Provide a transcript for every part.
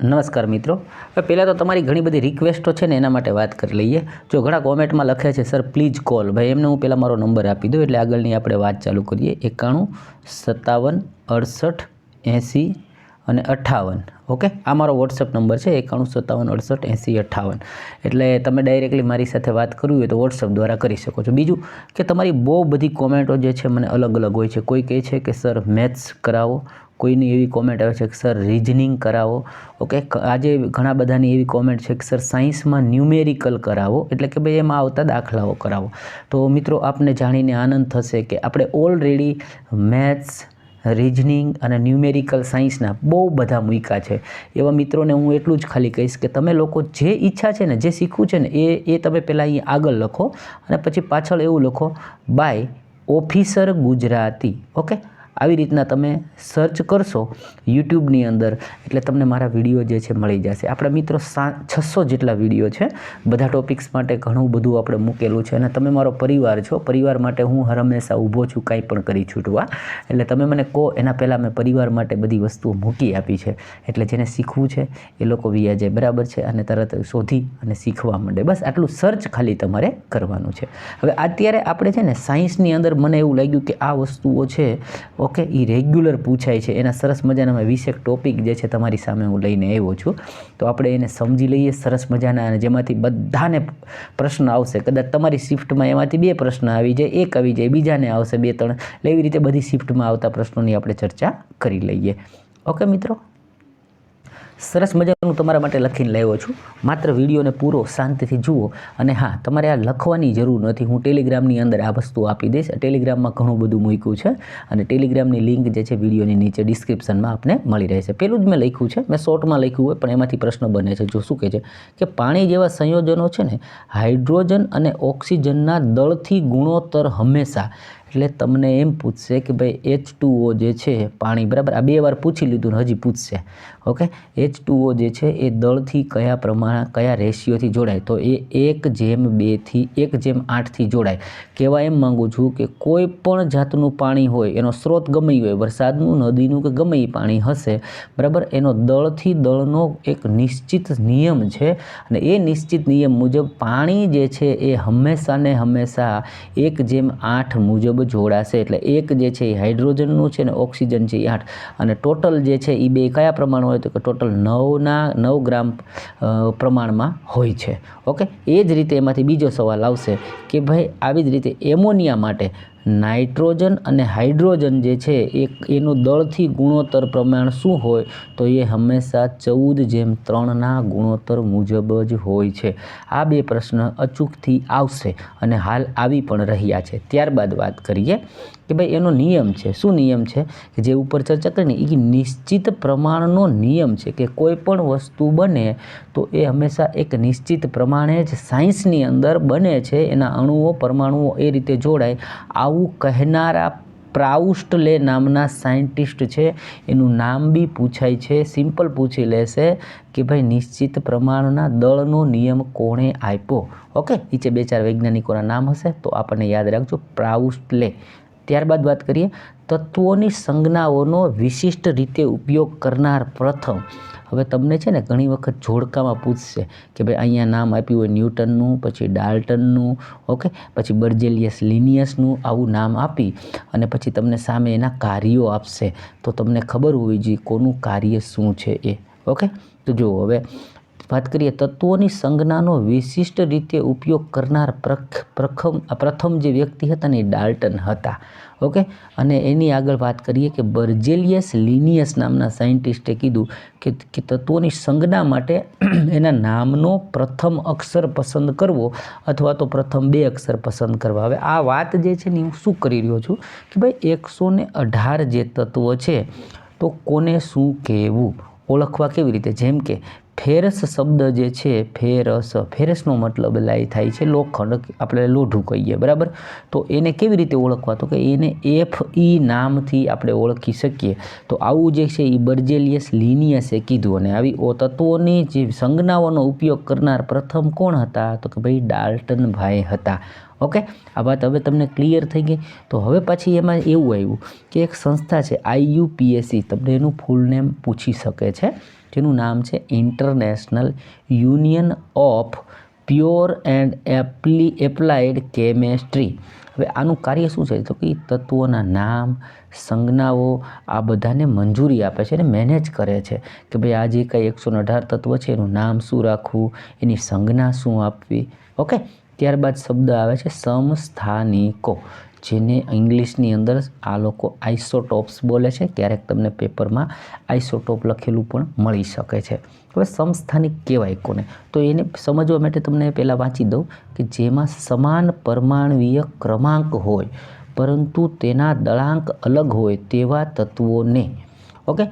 નમસ્કાર મિત્રો, હવે પહેલાં તો તમારી ઘણી બધી રિક્વેસ્ટો છે ને એના માટે વાત કરી લઈએ. જો ઘણા કોમેન્ટમાં લખે છે સર પ્લીઝ કોલ, ભાઈ એમને હું પહેલાં મારો નંબર આપી દઉં એટલે આગળની આપણે વાત ચાલુ કરીએ. 91 57 68 80 અને 58. ઓકે, આ મારો વોટ્સઅપ નંબર છે 91 57 68 80 58. એટલે તમે ડાયરેક્ટલી મારી સાથે વાત કરવી હોય તો વોટ્સઅપ દ્વારા કરી શકો છો. બીજું કે તમારી બહુ બધી કોમેન્ટો જે છે મને અલગ અલગ હોય છે. કોઈ કહે છે કે સર મેથ્સ કરાવો, કોઈની એવી કોમેન્ટ આવે છે કે સર રિઝનિંગ કરાવો. ઓકે, આજે ઘણા બધાની એવી કોમેન્ટ છે કે સર સાયન્સમાં ન્યુમેરિકલ કરાવો, એટલે કે ભાઈ એમાં આવતા દાખલાઓ કરાવો. તો મિત્રો આપને જાણીને આનંદ થશે કે આપણે ઓલરેડી મેથ્સ, રિઝનિંગ અને ન્યુમેરિકલ સાયન્સના બહુ બધા મૂક્યા છે. એવા મિત્રોને હું એટલું જ ખાલી કહીશ કે તમે લોકો જે ઈચ્છા છે ને, જે શીખવું છે ને એ તમે પહેલાં અહીં આગળ લખો અને પછી પાછળ એવું લખો બાય ઓફિસર ગુજરાતી. ઓકે, આવી રીતના તમે સર્ચ કરશો યુટ્યુબની અંદર એટલે તમને મારા વિડીયો જે છે મળી જશે. આપણા મિત્રો 600 જેટલા વિડીયો છે, બધા ટોપિક્સ માટે ઘણું બધું આપણે મૂકેલું છે અને તમે મારો પરિવાર છો. પરિવાર માટે હું હર હંમેશા ઊભો છું, કાંઈ પણ કરી છૂટવા. એટલે તમે મને કહો એના પહેલાં મેં પરિવાર માટે બધી વસ્તુઓ મૂકી આપી છે. એટલે જેને શીખવું છે એ લોકો વ્યા જાય, બરાબર છે, અને તરત શોધી અને શીખવા માંડે. બસ આટલું સર્ચ ખાલી તમારે કરવાનું છે. હવે અત્યારે આપણે છે ને સાયન્સની અંદર મને એવું લાગ્યું કે આ વસ્તુઓ છે ઓકે એ રેગ્યુલર પૂછાય છે. એના સરસ મજાના 20 ટોપિક જે છે તમારી સામે હું લઈને આવ્યો છું. તો આપણે એને સમજી લઈએ સરસ મજાના, અને જેમાંથી બધાને પ્રશ્ન આવશે. કદાચ તમારી શિફ્ટમાં એમાંથી 2 પ્રશ્ન આવી જાય, એક આવી જાય, બીજાને આવશે 2-3. એટલે એવી રીતે બધી શિફ્ટમાં આવતા પ્રશ્નોની આપણે ચર્ચા કરી લઈએ. ઓકે મિત્રો, સરસ મજાનું તમારા માટે લખીને લાવ્યો છું. માત્ર વિડીયોને પૂરો શાંતિથી જુઓ. અને હા, તમારે આ લખવાની જરૂર નથી, હું ટેલિગ્રામની અંદર આ વસ્તુ આપી દઈશ. ટેલિગ્રામમાં ઘણું બધું મૂક્યું છે અને ટેલિગ્રામની લિંક જે છે વિડીયોની નીચે ડિસ્ક્રિપ્શનમાં આપને મળી રહેશે. પેલું જ મેં લખ્યું છે, મેં શોર્ટમાં લખ્યું હોય પણ એમાંથી પ્રશ્ન બને છે. જો શું કહે છે કે પાણી જેવા સંયોજનો છે ને હાઇડ્રોજન અને ઓક્સિજનના દળથી ગુણોત્તર હંમેશા, એટલે તમને એમ પૂછશે કે ભાઈ H2O જે છે પાણી, બરાબર, આ 2 વાર પૂછી લીધું ને હજી પૂછશે. ઓકે, H2O જે છે એ દળથી કયા રેશિયોથી જોડાય? તો એ 1:2 થી 1:8 જોડાય. કહેવા એમ માગું છું કે કોઈ પણ જાતનું પાણી હોય, એનો સ્ત્રોત ગમે એ હોય, વરસાદનું, નદીનું કે ગમે એ પાણી હશે, બરાબર, એનો દળથી દળનો એક નિશ્ચિત નિયમ છે અને એ નિશ્ચિત નિયમ મુજબ પાણી જે છે એ હંમેશા ને હંમેશા 1:8 મુજબ જોડાશે. એટલે 1 જે છે એ હાઇડ્રોજનનું છે ને ઓક્સિજન છે એ 8, અને ટોટલ જે છે એ 2 કયા પ્રમાણ હોય તો કે ટોટલ 9 ગ્રામ પ્રમાણમાં હોય છે. ઓકે, એ જ રીતે એમાંથી બીજો સવાલ આવશે કે ભાઈ આવી જ રીતે એમોનિયા માટે નાઇટ્રોજન અને હાઇડ્રોજન જે છે એનું દળથી ગુણોત્તર પ્રમાણ શું હોય? તો એ હંમેશા 14:3ના ગુણોત્તર મુજબ જ હોય છે. આ 2 પ્રશ્ન અચૂકથી આવશે અને હાલ આવી પણ રહ્યા છે. ત્યારબાદ વાત કરીએ કે ભાઈ એનો નિયમ છે. શું નિયમ છે કે જે ઉપર ચર્ચા કરીને એ નિશ્ચિત પ્રમાણનો નિયમ છે કે કોઈ પણ વસ્તુ બને તો એ હંમેશા એક નિશ્ચિત પ્રમાણે જ સાયન્સની અંદર બને છે. એના અણુઓ, પરમાણુઓ એ રીતે જોડાય. આવું કહેનારા પ્રાઉસ્ટલે નામના સાયન્ટિસ્ટ છે, એનું નામ બી પૂછાય છે. સિમ્પલ પૂછી લેશે કે ભાઈ નિશ્ચિત પ્રમાણના દળનો નિયમ કોણે આપ્યો? ઓકે, નીચે 2-4 વૈજ્ઞાનિકોના નામ હશે તો આપણને યાદ રાખજો, પ્રાઉસ્ટલે. ત્યારબાદ વાત કરીએ તત્વોની સંજ્ઞાઓનો વિશિષ્ટ રીતે ઉપયોગ કરનાર પ્રથમ. હવે તમને છે ને ઘણી વખત જોડકામાં પૂછશે કે ભાઈ અહીંયા નામ આપ્યું હોય ન્યૂટનનું, પછી ડાલ્ટનનું, ઓકે, પછી બર્જેલિયસ લિનિયસનું, આવું નામ આપી અને પછી તમને સામે એના કાર્યો આપશે. તો તમને ખબર હોવી જોઈએ કોનું કાર્ય શું છે એ. ઓકે, તો જુઓ હવે વાત કરીએ તત્વોની સંજ્ઞાનો વિશિષ્ટ રીતે ઉપયોગ કરનાર પ્રથમ જે વ્યક્તિ હતા ને એ ડાલ્ટન હતા. ઓકે, અને એની આગળ વાત કરીએ કે બર્જેલિયસ લિનિયસ નામના સાયન્ટિસ્ટે કીધું કે તત્વોની સંજ્ઞા માટે એના નામનો પ્રથમ અક્ષર પસંદ કરવો અથવા તો પ્રથમ 2 અક્ષર પસંદ કરવા. હવે આ વાત જે છે ને હું શું કરી રહ્યો છું કે ભાઈ 118 જે તત્વો છે તો કોને શું કહેવું, ઓળખવા કેવી રીતે? જેમ કે ફેરસ શબ્દ જે છે, ફેરસનો મતલબ થાય છે લોખંડ, આપણે લોઢું કહીએ, બરાબર. તો એને કેવી રીતે ઓળખવા? તો કે એને Fe નામથી આપણે ઓળખી શકીએ. તો આવું જે છે એ બર્જેલિયસ લિનિયસે કીધું. અને આવી તત્વોની જે સંજ્ઞાઓનો ઉપયોગ કરનાર પ્રથમ કોણ હતા? તો કે ભાઈ ડાલ્ટન ભાઈ હતા. ઓકે, આ વાત હવે તમને ક્લિયર થઈ ગઈ. તો હવે પછી એમાં એવું આવ્યું કે એક સંસ્થા છે IUPAC, તમને એનું ફૂલ નેમ પૂછી શકે છે, જેનું નામ છે international union of pure and applied chemistry. હવે આનું કાર્ય શું છે? તો કે તત્વોના નામ, સંજ્ઞાઓ આ બધાને મંજૂરી આપે છે અને મેનેજ કરે છે કે ભાઈ આ જે કંઈ 118 તત્વ છે એનું નામ શું રાખવું, એની સંજ્ઞા શું આપવી. ઓકે, ત્યારબાદ શબ્દ આવે છે સમસ્થાનિકો, જેને ઇંગ્લિશની અંદર આ લોકો આઇસોટોપ્સ બોલે છે. ક્યારેક તમને પેપરમાં આઇસોટોપ લખેલું પણ મળી શકે છે. હવે સમસ્થાનિક કહેવાય કોને? તો એને સમજવા માટે તમને પહેલાં વાંચી દઉં કે જેમાં સમાન પરમાણ્વીય ક્રમાંક હોય પરંતુ તેના દળાંક અલગ હોય તેવા તત્વોને ઓકે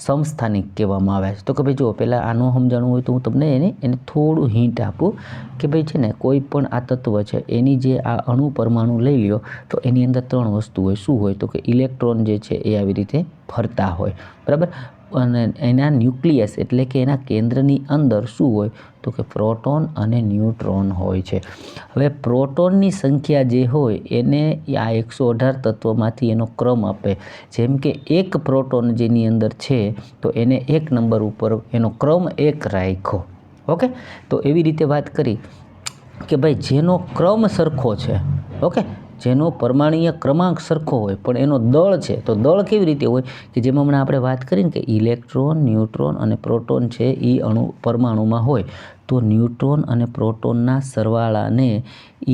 સમસ્થાનિક કહેવામાં આવે છે. તો કે ભાઈ જો પહેલાં આનું સમજાણવું હોય તો હું તમને એને થોડું હિન્ટ આપું કે ભાઈ છે ને કોઈ પણ આ તત્વ છે એની જે આ અણુ પરમાણુ લઈ લ્યો તો એની અંદર 3 વસ્તુ હોય. શું હોય? તો કે ઇલેક્ટ્રોન જે છે એ આવી રીતે ફરતા હોય, બરાબર. અને એના ન્યુક્લિયસ એટલે કે એના કેન્દ્રની અંદર શું હોય? તો કે પ્રોટોન અને ન્યુટ્રોન હોય છે. હવે પ્રોટોનની સંખ્યા જે હોય એને આ 118 તત્વોમાંથી એનો ક્રમ આપે. જેમ કે એક પ્રોટોન જેની અંદર છે તો એને 1 નંબર ઉપર એનો ક્રમ 1 રાખ્યો. ઓકે, તો એવી રીતે વાત કરી કે ભાઈ જેનો ક્રમ સરખો છે, ઓકે, જેનો પરમાણ્વીય ક્રમાંક સરખો હોય પણ એનો દળ છે, તો દળ કેવી રીતે હોય કે જેમાં હમણાં આપણે વાત કરીને કે ઇલેક્ટ્રોન, ન્યુટ્રોન અને પ્રોટોન છે એ પરમાણુમાં હોય તો ન્યુટ્રોન અને પ્રોટોનના સરવાળાને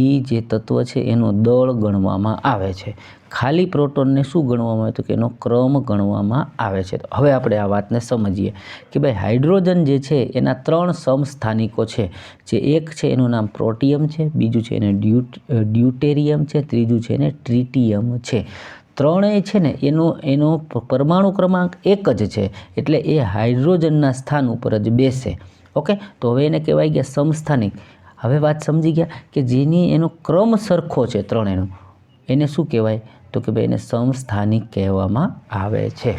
એ જે તત્વ છે એનો દળ ગણવામાં આવે છે. ખાલી પ્રોટોનને શું ગણવામાં આવે? તો કે એનો ક્રમ ગણવામાં આવે છે. તો હવે આપણે આ વાતને સમજીએ કે ભાઈ હાઇડ્રોજન જે છે એના 3 સમસ્થાનિકો છે. જે એક છે એનું નામ પ્રોટિયમ છે, બીજું છે એને ડ્યુટેરિયમ છે, ત્રીજું છે એને ટ્રિટિયમ છે. ત્રણેય છે ને એનો પરમાણુ ક્રમાંક 1 જ છે એટલે એ હાઇડ્રોજનના સ્થાન ઉપર જ બેસે. ઓકે, તો હવે એને કહેવાય ગયા સમસ્થાનિક. હવે વાત સમજી ગયા કે જેની એનો ક્રમ સરખો છે ત્રણેયનો, એને શું કહેવાય? તો કે ભાઈ એને સમસ્થાનિક કહેવામાં આવે છે.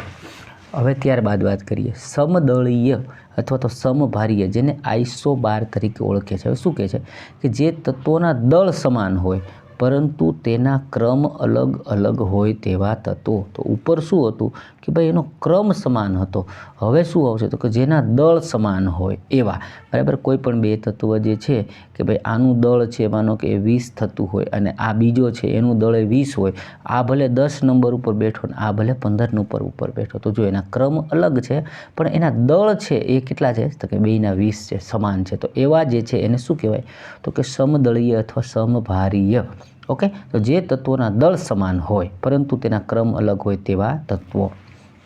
હવે ત્યારબાદ વાત કરીએ સમદળીય અથવા તો સમભારીય, જેને આઇસોબાર તરીકે ઓળખે છે. હવે શું કહે છે કે જે તત્વોના દળ સમાન હોય પરંતુ તેના ક્રમ અલગ અલગ હોય તેવા તત્વો. તો ઉપર શું હતું કે ભાઈ એનો ક્રમ સમાન હતો. હવે શું આવશે? તો કે જેના દળ સમાન હોય એવા, બરાબર. કોઈ પણ 2 તત્વ જે છે કે ભાઈ આનું દળ છે માનો કે 20 થતું હોય અને આ બીજો છે એનું દળ 20 હોય, આ ભલે 10 નંબર ઉપર બેઠો ને આ ભલે 15 નંબર ઉપર બેઠો, તો જો એના ક્રમ અલગ છે પણ એના દળ છે એ કેટલા છે? તો કે 2ના 20 છે, સમાન છે. તો એવા જે છે એને શું કહેવાય? તો કે સમદળીય અથવા સમભારીય. ઓકે, તો જે તત્વોના દળ સમાન હોય પરંતુ તેના ક્રમ અલગ હોય તેવા તત્વો.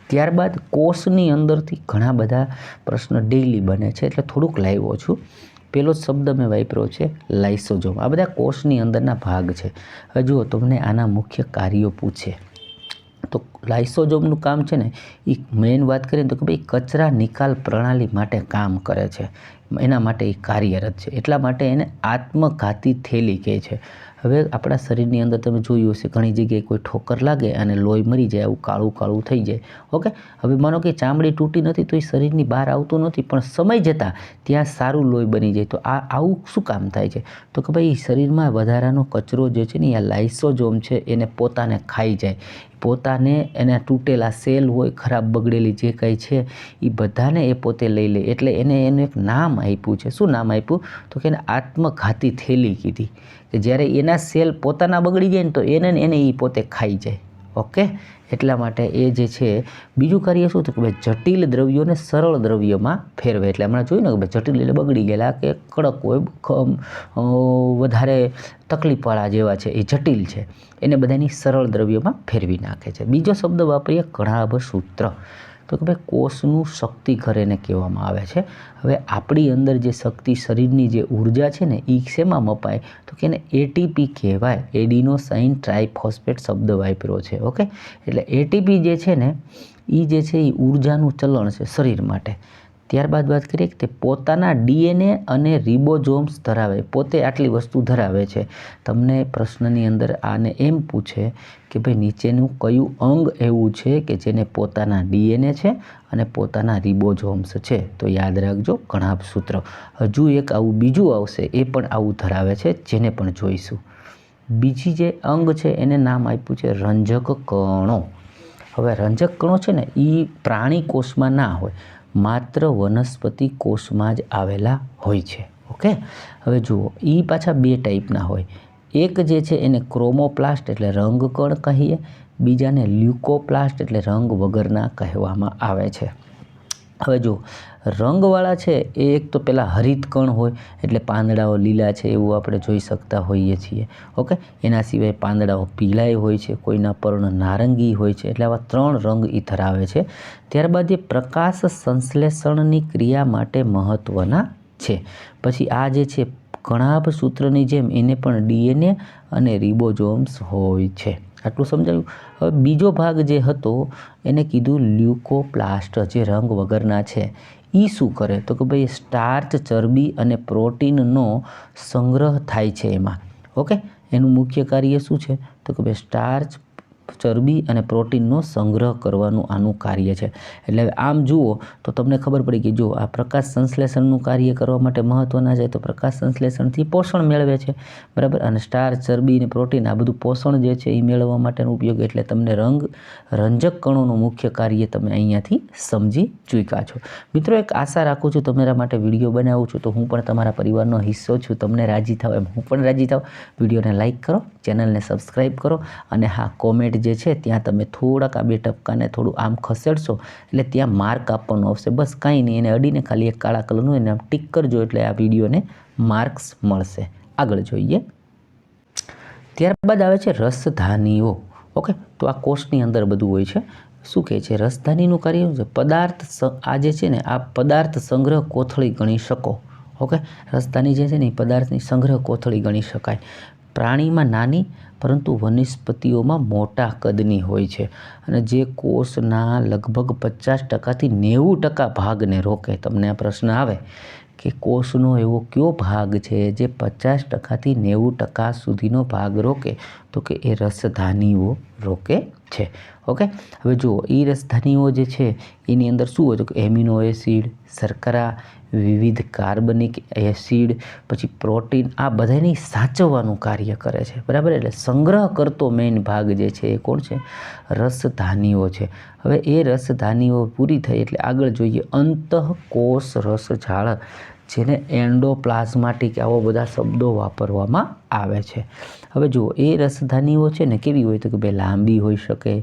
ત્યારબાદ કોષની અંદરથી ઘણા બધા પ્રશ્ન ડેઇલી બને છે એટલે થોડુંક લાવ્યો છું. પહેલો શબ્દ મેં વાપર્યો છે લાઇસોઝોમ. આ બધા કોષની અંદરના ભાગ છે. હવે જુઓ તમને આના મુખ્ય કાર્યો પૂછે તો લાઇસોઝોમનું કામ છે ને એ મેઇન વાત કરીએ તો કે ભાઈ કચરા નિકાલ પ્રણાલી માટે કામ કરે છે, એના માટે એ કાર્યરત છે. એટલા માટે એને આત્મઘાતી થેલી કહે છે. હવે આપણા શરીરની અંદર તમે જોયું હશે ઘણી જગ્યાએ કોઈ ઠોકર લાગે અને લોહી મરી જાય, આવું કાળું કાળું થઈ જાય. ઓકે, હવે માનો કે ચામડી તૂટી નથી તો એ શરીરની બહાર આવતું નથી પણ સમય જતાં ત્યાં સારું લોહી બની જાય. તો આવું શું કામ થાય છે? તો કે ભાઈ શરીરમાં વધારાનો કચરો જે છે ને આ લાઇસોઝોમ છે એને પોતાને ખાઈ જાય. પોતાને એના તૂટેલા સેલ હોય, ખરાબ બગડેલી જે કંઈ છે એ બધાને એ પોતે લઈ લે. એટલે એનું એક નામ આપ્યું છે. શું નામ આપ્યું? તો કે એને આત્મઘાતી થેલી કીધી કે જ્યારે એના સેલ પોતાના બગડી જાય ને તો એને એ પોતે ખાઈ જાય. ઓકે, એટલા માટે એ જે છે. બીજું કાર્ય શું? તો કે ભાઈ જટિલ દ્રવ્યોને સરળ દ્રવ્યોમાં ફેરવે. એટલે હમણાં જોયું ને કે ભાઈ જટિલ એટલે બગડી ગયેલા કે કડક હોય, વધારે તકલીફવાળા જેવા છે એ જટિલ છે, એને બધાની સરળ દ્રવ્યોમાં ફેરવી નાખે છે. બીજો શબ્દ વાપરીએ કણાભ સૂત્ર. તો કે ભાઈ કોષનું શક્તિઘર એને કહેવામાં આવે છે. હવે આપણી અંદર જે શક્તિ શરીરની જે ઉર્જા છે ને એ શેમાં મપાય? તો કે એને ATP કહેવાય. એડિનોસાઇન ટ્રાઇફોસ્ફેટ શબ્દ વાપર્યો છે. ઓકે, એટલે ATP જે છે ને એ જે છે એ ઉર્જાનું ચલણ છે શરીર માટે. ત્યારબાદ વાત કરીએ કે તે પોતાના DNA અને રિબોઝોમ્સ ધરાવે, પોતે આટલી વસ્તુ ધરાવે છે. તમને પ્રશ્નની અંદર આને એમ પૂછે કે ભાઈ નીચેનું કયું અંગ એવું છે કે જેને પોતાના DNA છે અને પોતાના રિબોઝોમ્સ છે? તો યાદ રાખજો કણાભ સૂત્ર. હજુ એક આવું બીજું આવશે એ પણ આવું ધરાવે છે જેને પણ જોઈશું. બીજી જે અંગ છે એને નામ આપ્યું છે રંજક કણો. હવે રંજક કણો છે ને એ પ્રાણી કોષમાં ના હોય, માત્ર વનસ્પતિ કોષમાં જ આવેલા હોય છે. ઓકે, હવે જુઓ એ પાછા બે ટાઈપના હોય. એક જે છે એને ક્રોમોપ્લાસ્ટ એટલે રંગકણ કહીએ, બીજાને લ્યુકોપ્લાસ્ટ એટલે રંગ વગરના કહેવામાં આવે છે. હવે જો રંગવાળા છે એ એક તો પહેલાં હરિતકણ હોય એટલે પાંદડાઓ લીલા છે એવું આપણે જોઈ શકતા હોઈએ છીએ. ઓકે, એના સિવાય પાંદડાઓ પીળાય હોય છે, કોઈના પર્ણ નારંગી હોય છે, એટલે આવા 3 રંગ એ ધરાવે છે. ત્યારબાદ એ પ્રકાશ સંશ્લેષણની ક્રિયા માટે મહત્ત્વના છે. પછી આ જે છે કણાભ સૂત્રની જેમ એને પણ DNA અને રિબોઝોમ્સ હોય છે. આટલું સમજાયું. હવે બીજો ભાગ જે હતો એને કીધું લ્યુકોપ્લાસ્ટ, જે રંગ વગરના છે. એ શું કરે તો કે ભાઈ સ્ટાર્ચ, ચરબી અને પ્રોટીનનો સંગ્રહ થાય છે એમાં. ઓકે, એનું મુખ્ય કાર્ય શું છે તો કે ભાઈ સ્ટાર્ચ, ચરબી અને પ્રોટીનનો સંગ્રહ કરવાનું આનું કાર્ય છે. એટલે આમ જુઓ તો તમને ખબર પડી કે જો આ પ્રકાશ સંશ્લેષણનું કાર્ય કરવા માટે મહત્ત્વના છે તો પ્રકાશ સંશ્લેષણથી પોષણ મેળવે છે, બરાબર. અને સ્ટાર્ચ, ચરબી અને પ્રોટીન આ બધું પોષણ જે છે એ મેળવવા માટેનો ઉપયોગ. એટલે તમને રંજક કણોનું મુખ્ય કાર્ય તમે અહીંયાથી સમજી ચૂક્યા છો. મિત્રો, એક આશા રાખું છું તમારા માટે વિડીયો બનાવું છું તો હું પણ તમારા પરિવારનો હિસ્સો છું. તમને રાજી થાવ એમ હું પણ રાજી થાવ. વિડીયોને લાઇક કરો, ચેનલને સબસ્ક્રાઈબ કરો અને હા, કોમેન્ટ જે છે ત્યાં તમે થોડાક આ 2 ટપકાને થોડું આમ ખસેડશો એટલે ત્યાં માર્ક આપવાનો આવશે. બસ કાંઈ નહીં, એને અડીને ખાલી એક કાળા કલરનું એને આમ ટીક કરજો એટલે આ વિડીયોને માર્ક્સ મળશે. આગળ જોઈએ. ત્યારબાદ આવે છે રસધાનીઓ. ઓકે, તો આ કોષની અંદર બધું હોય છે. શું કહે છે રસધાનીનું કાર્ય શું છે? પદાર્થ આ જે છે ને આ પદાર્થ સંગ્રહ કોથળી ગણી શકો. ઓકે, રસધાની જે છે ને એ પદાર્થની સંગ્રહ કોથળી ગણી શકાય. પ્રાણીમાં નાની પરંતુ વનસ્પતિઓમાં મોટા કદની હોય છે અને જે કોષના લગભગ 50%થી 90% ભાગને રોકે. તમને આ પ્રશ્ન આવે કે કોષનો એવો કયો ભાગ છે જે 50%થી 90% સુધીનો ભાગ રોકે તો કે એ રસધાનીઓ રોકે છે. ઓકે, હવે જુઓ એ રસધાનીઓ જે છે એની અંદર શું હોય તો કે એમિનો એસિડ, શર્કરા, વિવિધ કાર્બનિક એસિડ, પછી પ્રોટીન, આ બધાની સાચવવાનું કાર્ય કરે છે, બરાબર. એટલે સંગ્રહ કરતો મેઇન ભાગ જે છે એ કોણ છે? રસધાનીઓ છે. હવે એ રસધાનીઓ પૂરી થઈ એટલે આગળ જોઈએ અંતઃકોષ રસજાળ, જેને એન્ડોપ્લાઝ્માટિક આવા બધા શબ્દો વાપરવામાં આવે છે. હવે જુઓ એ રસધાનીઓ છે ને કેવી હોય તો કે ભાઈ લાંબી હોઈ શકે,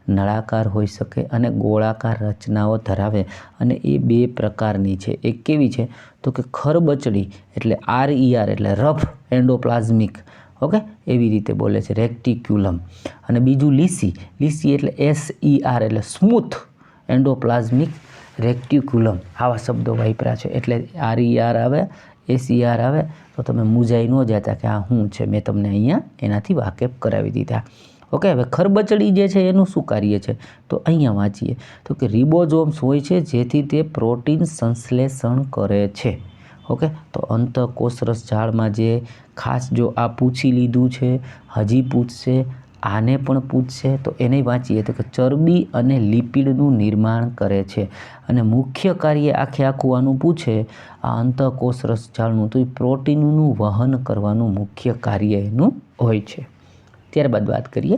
નળાકાર હોઈ શકે અને ગોળાકાર રચનાઓ ધરાવે અને એ 2 પ્રકારની છે. એક કેવી છે તો કે ખરબચડી એટલે RER એટલે રફ એન્ડોપ્લાઝમિક. ઓકે, એવી રીતે બોલે છે રેક્ટિક્યુલમ. અને બીજું લીસી એટલે SER એટલે સ્મૂથ એન્ડોપ્લાઝમિક રેક્ટિક્યુલમ. આવા શબ્દો વાપર્યા છે. એટલે RER આવે, SER આવે તો તમે મૂંઝાઈ ન જતા કે આ શું છે. મેં તમને અહીંયા એનાથી વાકેફ કરાવી દીધા. ઓકે, હવે ખરબચડી જે છે એનું શું કાર્ય છે તો અહીંયા વાંચીએ તો કે રિબોઝોમ્સ હોય છે જેથી તે પ્રોટીન સંશ્લેષણ કરે છે. ઓકે, તો અંતઃકોષ રસજાળમાં જે ખાસ જો આ પૂછી લીધું છે, હજી પૂછશે, આને પણ પૂછશે તો એને વાંચીએ તો કે ચરબી અને લિપિડનું નિર્માણ કરે છે. અને મુખ્ય કાર્ય આખું આનું પૂછે આ અંતઃકોષ રસજાળનું તો એ પ્રોટીનનું વહન કરવાનું મુખ્ય કાર્ય એનું હોય છે. ત્યારબાદ વાત કરીએ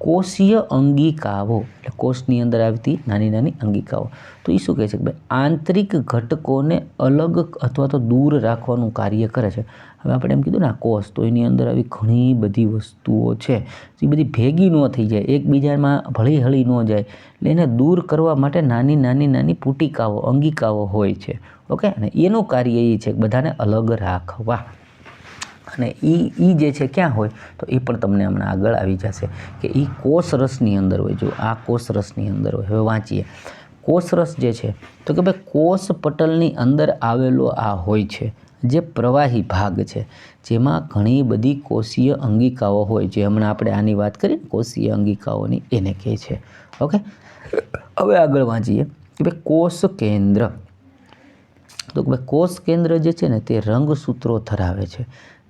કોષીય અંગિકાઓ, એટલે કોષની અંદર આવતી નાની નાની અંગિકાઓ. તો એ શું કહે છે કે ભાઈ આંતરિક ઘટકોને અલગ અથવા તો દૂર રાખવાનું કાર્ય કરે છે. હવે આપણે એમ કીધું ને આ કોષ, તો એની અંદર આવી ઘણી બધી વસ્તુઓ છે તો એ બધી ભેગી ન થઈ જાય, એકબીજામાં ભળી હળી ન જાય, એટલે એને દૂર કરવા માટે નાની નાની નાની પુટિકાઓ, અંગિકાઓ હોય છે. ઓકે, અને એનું કાર્ય એ છે કે બધાને અલગ રાખવા. અને એ જે છે ક્યાં હોય તો એ પણ તમને હમણાં આગળ આવી જશે કે એ કોષરસની અંદર હોય. જો આ કોષરસની અંદર હોય. હવે વાંચીએ કોષરસ જે છે તો કે ભાઈ કોષ પટલની અંદર આવેલો આ હોય છે જે પ્રવાહી ભાગ છે, જેમાં ઘણી બધી કોષીય અંગિકાઓ હોય. જે હમણાં આપણે આની વાત કરી કોષીય અંગિકાઓની, એને કહે છે. ઓકે, હવે આગળ વાંચીએ કે ભાઈ કોષ કેન્દ્ર. તો કે ભાઈ કોષ કેન્દ્ર જે છે ને તે રંગસૂત્રો ધરાવે છે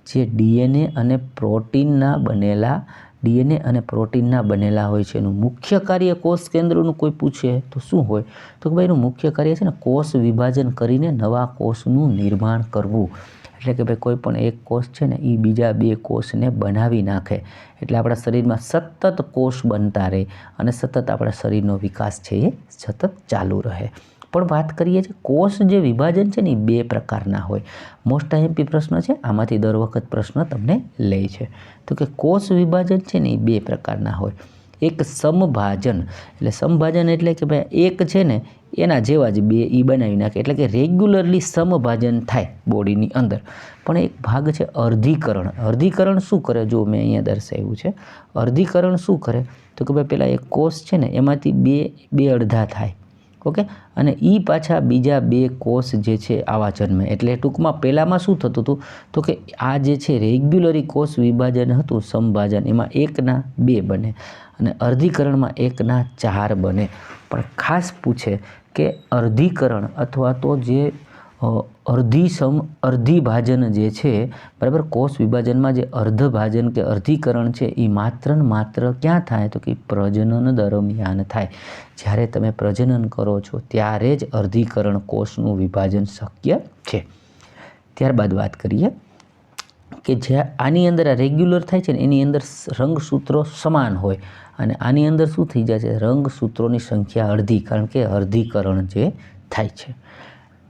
જે DNA અને પ્રોટીનના બનેલા DNA અને પ્રોટીનના બનેલા હોય છે. એનું મુખ્ય કાર્ય કોષ કેન્દ્રનું કોઈ પૂછે તો શું હોય? તો ભાઈ એનું મુખ્ય કાર્ય છે ને કોષ વિભાજન કરીને નવા કોષનું નિર્માણ કરવું. એટલે કે ભાઈ કોઈ પણ એક કોષ છે ને એ બીજા 2 કોષને બનાવી નાખે. એટલે આપણા શરીરમાં સતત કોષ બનતા રહે અને સતત આપણા શરીરનો વિકાસ છે એ સતત ચાલુ રહે. પણ વાત કરીએ છીએ કોષ જે વિભાજન છે ને એ 2 પ્રકારના હોય. મોસ્ટ આઈએમપી પ્રશ્ન છે, આમાંથી દર વખત પ્રશ્ન તમને લે છે. તો કે કોષ વિભાજન છે ને એ 2 પ્રકારના હોય. એક સમભાજન, એટલે સમભાજન એટલે કે ભાઈ એક છે ને એના જેવા જ 2 એ બનાવી નાખે, એટલે કે રેગ્યુલરલી સમભાજન થાય બોડીની અંદર. પણ એક ભાગ છે અર્ધીકરણ. અર્ધીકરણ શું કરે? જો મેં અહીંયા દર્શાવ્યું છે. અર્ધીકરણ શું કરે? તો કે ભાઈ પેલા એક કોષ છે ને એમાંથી બે અડધા થાય. ઓકે, અને એ પાછા બીજા 2 કોષ જે છે આવા જન્મે. એટલે ટૂંકમાં પહેલાંમાં શું થતું હતું? તો કે આ જે છે રેગ્યુલરી કોષ વિભાજન હતું, સમભાજન, એમાં 1ના 2 બને અને અર્ધીકરણમાં 1ના 4 બને. પણ ખાસ પૂછે કે અર્ધીકરણ અથવા તો જે અર્ધીભાજન જે છે, બરાબર, કોષ વિભાજનમાં જે અર્ધભાજન કે અર્ધીકરણ છે એ માત્ર ને માત્ર ક્યાં થાય? તો કે પ્રજનન દરમિયાન થાય. જ્યારે તમે પ્રજનન કરો છો ત્યારે જ અર્ધીકરણ કોષનું વિભાજન શક્ય છે. ત્યારબાદ વાત કરીએ કે જે આની અંદર આ રેગ્યુલર થાય છે ને એની અંદર રંગસૂત્રો સમાન હોય અને આની અંદર શું થઈ જાય છે? રંગસૂત્રોની સંખ્યા અડધી, કારણ કે અર્ધીકરણ જે થાય છે.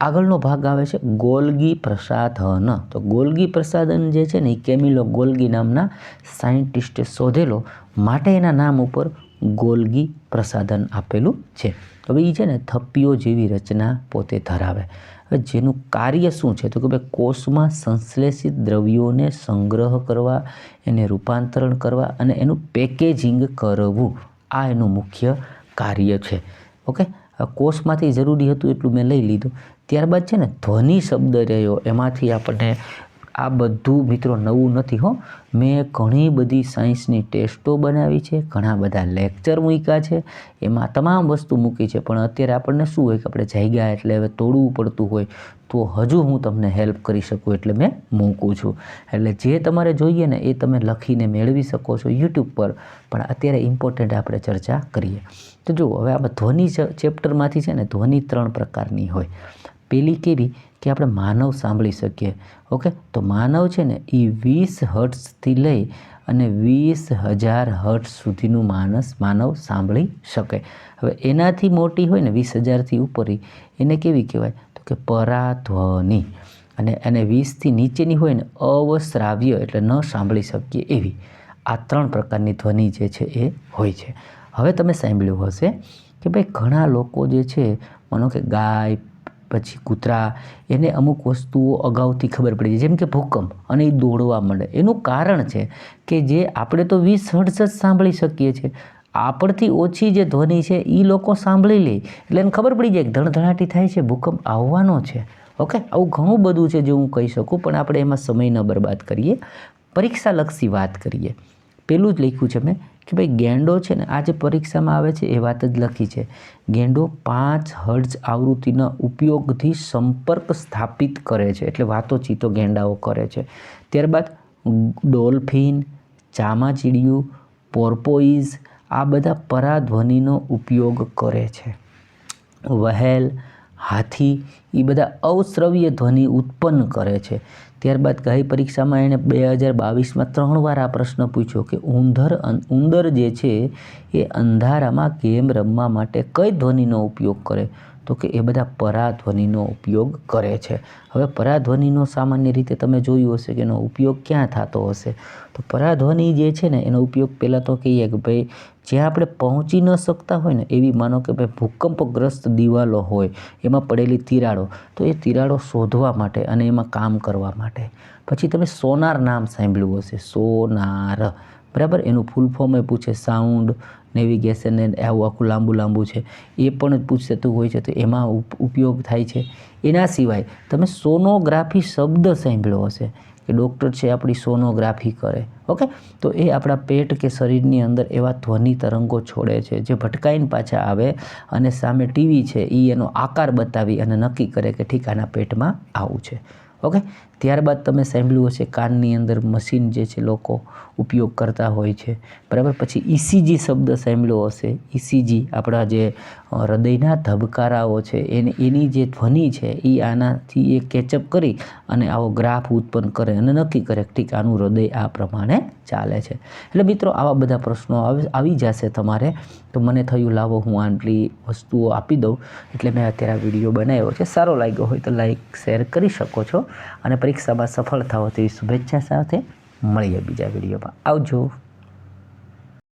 આગળનો ભાગ આવે છે ગોલ્ગી પ્રસાધન. તો ગોલ્ગી પ્રસાધન જે છે ને એ કેમિલો ગોલ્ગી નામના સાયન્ટિસ્ટે શોધેલો, માટે એના નામ ઉપર ગોલ્ગી પ્રસાધન આપેલું છે. હવે એ છે ને થપ્પીઓ જેવી રચના પોતે ધરાવે. હવે જેનું કાર્ય શું છે? તો કે ભાઈ કોષમાં સંશ્લેષિત દ્રવ્યોને સંગ્રહ કરવા, એને રૂપાંતરણ કરવા અને એનું પેકેજિંગ કરવું, આ એનું મુખ્ય કાર્ય છે. ઓકે, કોષમાંથી જરૂરી હતું એટલું મેં લઈ લીધું. ત્યારબાદ છે ને ધ્વનિ શબ્દ રહ્યો, એમાંથી આપણને આ બધું મિત્રો નવું નથી હો. મેં ઘણી બધી સાયન્સની ટેસ્ટો બનાવી છે, ઘણા બધા લેક્ચર મૂક્યા છે, એમાં તમામ વસ્તુ મૂકી છે. પણ અત્યારે આપણને શું હોય કે આપણે જાગ્યા એટલે હવે તોડવું પડતું હોય, તો હજુ હું તમને હેલ્પ કરી શકું એટલે મેં મૂકું છું. એટલે જે તમારે જોઈએ ને એ તમે લખીને મેળવી શકો છો યુટ્યુબ પર. પણ અત્યારે ઇમ્પોર્ટન્ટ આપણે ચર્ચા કરીએ. તો જુઓ, હવે આપણે ધ્વનિ ચેપ્ટરમાંથી છે ને ધ્વનિ 3 પ્રકારની હોય. પેલી કેવી કે આપણે માનવ સાંભળી શકીએ. ઓકે, તો માનવ છે ને એ 20 હર્ટ્ઝથી લઈ અને 20,000 હર્ટ્ઝ સુધીનું માનવ સાંભળી શકે. હવે એનાથી મોટી હોય ને 20,000થી ઉપર, એને કેવી કહેવાય? તો કે પરાધ્વનિ. અને 20થી નીચેની હોય ને અવશ્રાવ્ય, એટલે ન સાંભળી શકીએ એવી. આ 3 પ્રકારની ધ્વનિ જે છે એ હોય છે. હવે તમે સાંભળ્યું હશે કે ભાઈ ઘણા લોકો જે છે, માનો કે ગાય, પછી કૂતરા, એને અમુક વસ્તુઓ અગાઉથી ખબર પડી જાય, જેમ કે ભૂકંપ, અને એ દોડવા માંડે. એનું કારણ છે કે જે આપણે તો 20 હર્ટ્ઝ જ સાંભળી શકીએ છીએ, આપણથી ઓછી જે ધ્વનિ છે એ લોકો સાંભળી લે એટલે એને ખબર પડી જાય કે ધણધણાટી થાય છે, ભૂકંપ આવવાનો છે. ઓકે, આવું ઘણું બધું છે જે હું કહી શકું, પણ આપણે એમાં સમય ન બરબાદ કરીએ. પરીક્ષાલક્ષી વાત કરીએ. પેલું જ લખ્યું છે મેં કે ભાઈ ગેંડો છે ને, આ જે પરીક્ષામાં આવે છે એ વાત જ લખી છે. ગેંડો 5 હર્ટ્ઝ આવૃત્તિના ઉપયોગથી સંપર્ક સ્થાપિત કરે છે, એટલે વાતોચીતો ગેંડાઓ કરે છે. ત્યારબાદ ડોલ્ફિન, ચામાચીડિયું, પોર્પોઈઝ, આ બધા પરાધ્વનિનો ઉપયોગ કરે છે. વહેલ, હાથી, એ બધા અવશ્રવ્ય ધ્વનિ ઉત્પન્ન કરે છે. ત્યારબાદ ગઈ પરીક્ષામાં એણે 2022માં 3 વાર આ પ્રશ્ન પૂછ્યો કે ઉંદર જે છે એ અંધારામાં ગેમ રમવા માટે કઈ ધ્વનિનો ઉપયોગ કરે? તો કે એ બધા પરાધ્વનિનો ઉપયોગ કરે છે. હવે પરાધ્વનિનો સામાન્ય રીતે તમે જોયું હશે કે એનો ઉપયોગ ક્યાં થતો હશે? તો પરાધ્વનિ જે છે ને એનો ઉપયોગ પહેલાં તો કહીએ કે ભાઈ જ્યાં આપણે પહોંચી ન શકતા હોય ને એવી, માનો કે ભાઈ ભૂકંપગ્રસ્ત દિવાલો હોય, એમાં પડેલી તિરાડો, તો એ તિરાડો શોધવા માટે અને એમાં કામ કરવા માટે. પછી તમે સોનાર નામ સાંભળ્યું હશે, સોનાર, બરાબર, એનું ફૂલ ફોર્મ એ પૂછે, સાઉન્ડ નેવિગેશન ને આવું આખું લાંબુ છે, એ પણ પૂછતું હોય છે, તો એમાં ઉપયોગ થાય છે. એના સિવાય તમે સોનોગ્રાફી શબ્દ સાંભળ્યો હશે કે ડૉક્ટર છે આપણી સોનોગ્રાફી કરે. ઓકે, તો એ આપણા પેટ કે શરીરની અંદર એવા ધ્વનિ તરંગો છોડે છે જે ભટકાઈને પાછા આવે અને સામે ટીવી છે એ એનો આકાર બતાવી અને નક્કી કરે કે ઠીક આના પેટમાં આવું છે. ઓકે, ત્યારબાદ તમે સાંભળ્યું હશે કાનની અંદર મશીન જે છે લોકો ઉપયોગ કરતા હોય છે, બરાબર. પછી ECG શબ્દ સાંભળ્યો હશે. ECG આપણા જે હૃદયના ધબકારાઓ છે એની જે ધ્વનિ છે એ આનાથી એ કેચઅપ કરી અને આવો ગ્રાફ ઉત્પન્ન કરે અને નક્કી કરે કે ઠીક આનું હૃદય આ પ્રમાણે ચાલે છે. એટલે મિત્રો આવા બધા પ્રશ્નો આવી જશે તમારે, તો મને થયું લાવો હું આટલી વસ્તુઓ આપી દઉં, એટલે મેં અત્યારે આ વિડીયો બનાવ્યો છે. સારો લાગ્યો હોય તો લાઈક શેર કરી શકો છો, અને પરીક્ષામાં સફળ થાઓ તેવી શુભેચ્છા સાથે મળીએ બીજા વિડીયોમાં. આવજો.